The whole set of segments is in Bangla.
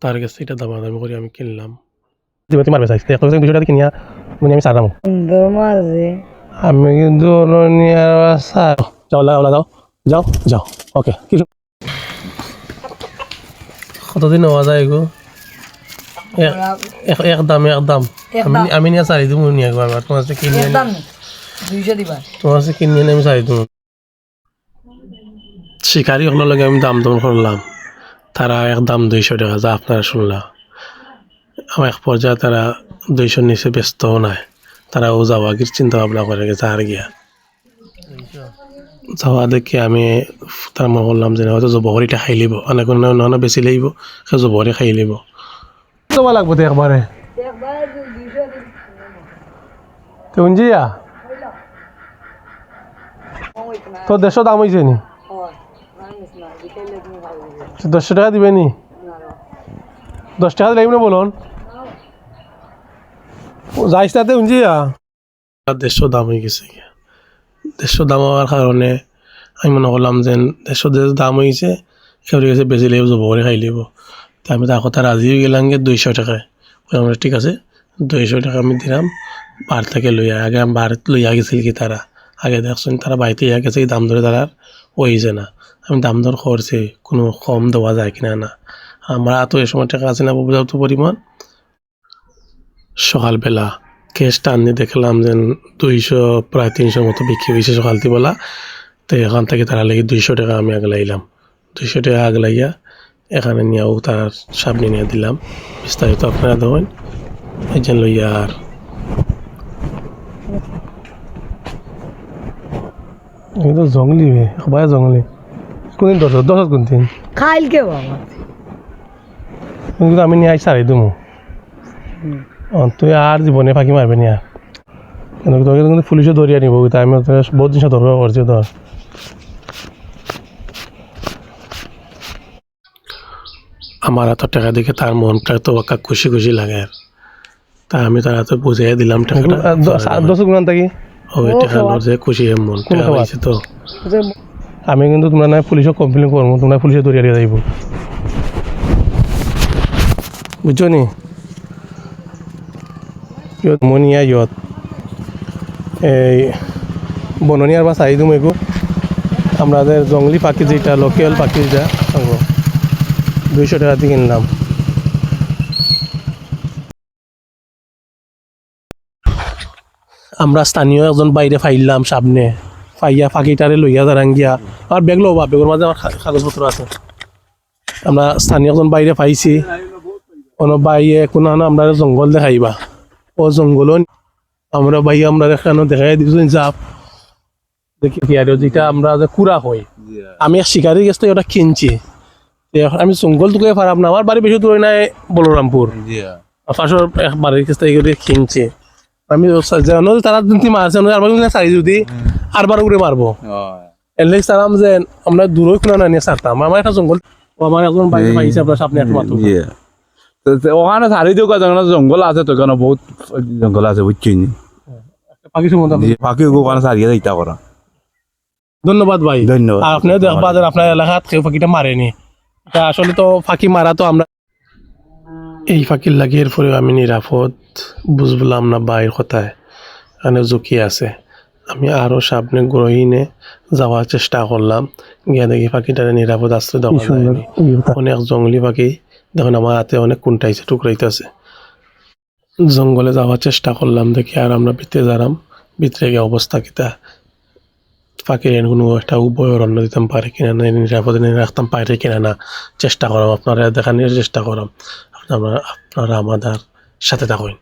তার কাছে এটা দামাদামি করে আমি কিনলাম। তুমি মারবে চাইছি 200 টাকা কিনিয়া আমি সারাম আমি কিন্তু যাও যাও যাও যাও ওকে। কতদিন হওয়া যায় গো? একদম আমি নিয়ে চারি দিব নিয়ে গো আমার তোমার কিনিয়ে তোমার কিনিয়ে আমি চারি দিব। শিকারি হলো লাগে আমি দাম দম করলাম, তারা একদম 200 টাকা যা আপনারা শুনলাম। আমার এক পর্যায়ে তারা 200 নিচে ব্যস্তও নাই, তারা ও যাওয়াগির চিন্তা ভাবনা করে গেছে আর গিয়া যাওয়া দেখি আমি তার মনে করলাম যে হয়তো জবহরিটা খাই লিব, অনেক অন্য বেশি লাগব সে জবহরি খাই লিব। যাওয়া লাগবো তো একবারে তুঞ্জিয়া তো 150 দাম হয়েছে নি? 200 টাকা দিবে নি? 10 টাকা লাগবে না বলুন যাইস তাতে উঞ্জিয়া 150 দাম হয়ে গেছে। 150 দাম হওয়ার কারণে আমি মনে করলাম যে 150 দাম হয়েছে কেউ গেছে বেশি লেব যাব বলে খাই লিব। তা আমি তার কথা রাজি হয়ে গেলাম গে 200 টাকায়। আমরা ঠিক আছে 200 টাকা আমি দিলাম। বার থেকে লইয়া আগে আমি বার লইয়া গেছিল কি তারা আগে দেখছেন তারা বাড়িতে ইয়া গেছে দাম ধরে তারা ওইছে না। আমি দাম দর করছি কোনো কম দেওয়া যায় কিনা না, আমরা তো এই সময় টাকা আছে না পর্যাপ্ত পরিমাণ। সকালবেলা ক্যাশ টাননি দেখলাম যে 200 প্রায় 300 মতো বিক্রি হয়েছে সকালবেলা। তো এখান থেকে তারা লেগে 200 টাকা আমি আগলাইলাম। 200 টাকা আগলাইয়া এখানে নিয়েও তার সামনে নিয়ে দিলাম। বিস্তারিত আপনারা দেখেন এই যে লইয়া আর এটা জঙ্গলি সবাই জঙ্গলি কোনদিন 10 কোনদিন কালকে বাবা কিন্তু আমি নিয়ে সারি দিমু। তুই আর জীবনে ফাঁকি মারবে নি আর কিন্তু তোকে কিন্তু পুলিশে ধরিয়ে নিব, তাই আমি বহুত জিনিস সতর্ক করছি ধর। আমার এত টাকা দেখে তার মনটা তো খুশি খুশি লাগে, তা আমি তার হাতে বুঝিয়ে দিলাম টাকাটা 10 গুণ থাকি ওই টাকা যে খুশি মন হয়েছে। তো আমি কিন্তু তোমরা না পুলিশে কমপ্লেন করবো, তোমরা পুলিশে ধরিয়ে দিয়ে যাইব বুঝছো নি? মনিয়া ইয়ত এই বননিয়ার বা চাই দিম এগো আমাদের জঙ্গলি পাখি যেটা লোকাল পাখি যেটা 200 টাকা দিয়ে কিনলাম। আমরা স্থানীয় একজন বাইরে ফাইলাম সামনে ফাইয়া পাখিটারে লইয়া দাঁড়াঙ্গিয়া আর ব্যাগ লোবা ব্যাগের মাঝে আমার কাগজপত্র আছে। আমরা স্থানীয় একজন বাইরে পাইছি কোনো বাইয়ে কোনো আমরা জঙ্গল দেখাইবা ও জঙ্গল আমরা বাইয়ে আমরা এখানে দেখাই দিচ্ছি যাপ দেখি যেটা আমরা যে কুড়া হয় আমি এক শিকারি গেছে ওটা কিনছি। আমি জঙ্গল টুকে পারাম না, আমার বাড়ি বেশি দূরে নাই বলরামপুর পাশের এক বাড়ির কাছ থেকে কিনছি আমি জানো তারা মারছে চারি যদি আরবার করে মারবো এলে চালাম যে আমরা দূরে কোনো না নিয়ে ছাড়তাম। আমার একটা জঙ্গল আমার একজন বাইরে পাইছে আপনার সামনে একটা মাত্র ওখানে চারিদিকে জঙ্গল আছে তো কেন বহুত জঙ্গল আছে বুঝছি পাখি সম্বন্ধে পাখি ওখানে চারিয়ে যাইতা করা। ধন্যবাদ ভাই, ধন্যবাদ। আপনিও দেখবা আপনার এলাকাত কেউ পাখিটা মারেনি, এটা আসলে তো ফাঁকি মারা তো আমরা এই ফাঁকির লাগে এরপরে আমি নিরাপদ বুঝলাম না বাইরের কথায় এখানে ঝুঁকি আছে। আমি আরও সামনে গ্রহীনে যাওয়ার চেষ্টা করলাম, গিয়ে দেখি পাখিটারে নিরাপদ আশ্রয় দেওয়া যায়নি। অনেক জঙ্গলি পাখি দেখুন আমার হাতে অনেক কুন্টাইছে টুকরাইতেছে। জঙ্গলে যাওয়ার চেষ্টা করলাম দেখি আর আমরা ভিতরে যারাম ভিতরে গিয়ে অবস্থা কিতা পাখির কোনো একটা উভয় অরণ্য দিতাম পারে কিনা না নিরাপদে রাখতাম পারে কিনা না চেষ্টা করাম আপনারা দেখানোর চেষ্টা করাম। আপনারা আমাদের সাথে থাকুন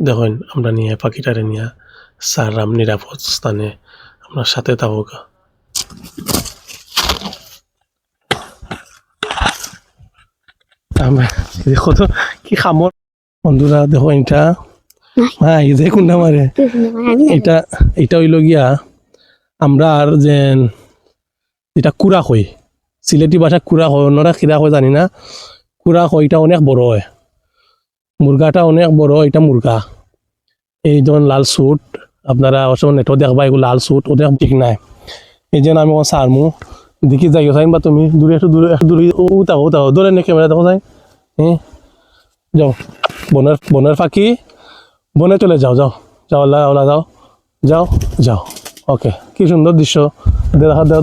দেখুন আমরা নিয়ে পাখিটারে নিয়ে সারলাম নিরাপদ স্থানে, আপনার সাথে থাকুক। দেখো তো কি খামর বন্ধুরা, দেখো এটা হ্যাঁ এই যে কোনটা মারে এটা হইল গিয়া আমরা আর যে যেটা কুড়া কই সিলেটি ভাষা কুড়া হয়, অন্যরা খিরা হয় জানি না, কুড়া হয় এটা অনেক বড় হয়, মুরগাটা অনেক বড়, এটা মুরগা এই যেমন লাল স্যুট আপনারা অবশ্য নেটও দেখবা এগুলো লাল স্যুট ওদের ঠিক নাই। এই জন্য আমি সারমু দেখি যাইও চাইন বা তুমি একটু দূরে উতাও ধরে নে ক্যামেরা দেখো যাই হ্যাঁ যাও বনের ফাঁকি বনে চলে যাও যাও যাও ওলা যাও যাও যাও ওকে কি সুন্দর দৃশ্য দেখা ধরো